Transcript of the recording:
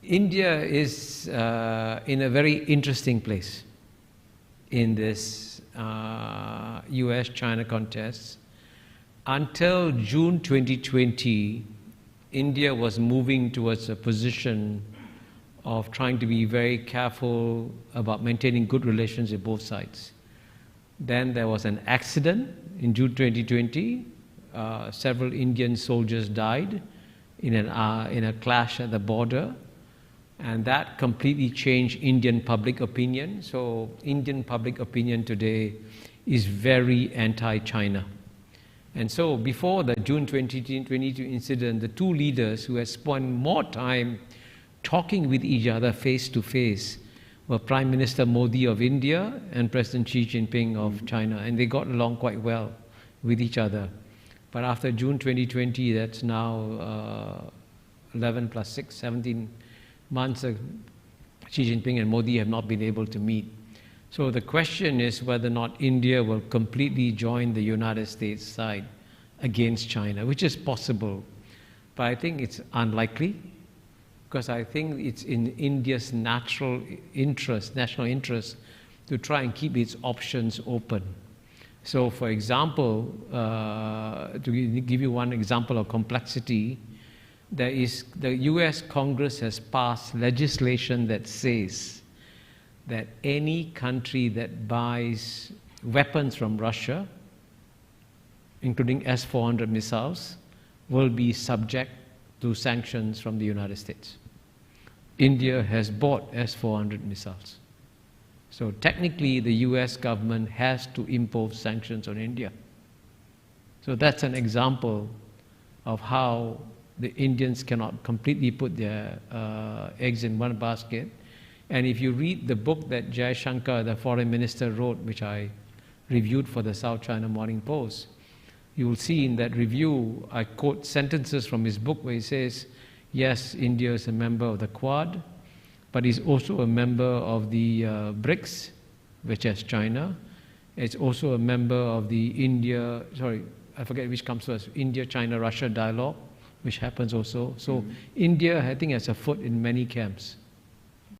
India is in a very interesting place in this US-China contest. Until June 2020, India was moving towards a position of trying to be very careful about maintaining good relations with both sides. Then there was an accident in June 2020. Several Indian soldiers died in a clash at the border, and that completely changed Indian public opinion. So Indian public opinion today is very anti-China. And so before the June 2022 incident, the two leaders who had spent more time talking with each other face to face were Prime Minister Modi of India and President Xi Jinping of China, and they got along quite well with each other. But after June 2020, that's now 11 plus 6, 17 months, Xi Jinping and Modi have not been able to meet. So the question is whether or not India will completely join the United States side against China, which is possible. But I think it's unlikely, because I think it's in India's national interest to try and keep its options open. So for example, to give you one example of complexity, the US Congress has passed legislation that says that any country that buys weapons from Russia, including S-400 missiles, will be subject to sanctions from the United States. India has bought S-400 missiles. So technically, the US government has to impose sanctions on India. So that's an example of how the Indians cannot completely put their eggs in one basket. And if you read the book that Jai Shankar, the foreign minister, wrote, which I reviewed for the South China Morning Post, you will see in that review, I quote sentences from his book where he says, yes, India is a member of the Quad, but is also a member of the BRICS, which has China. It's also a member of the I forget which comes first, India, China, Russia dialogue, which happens also. So India, I think, has a foot in many camps.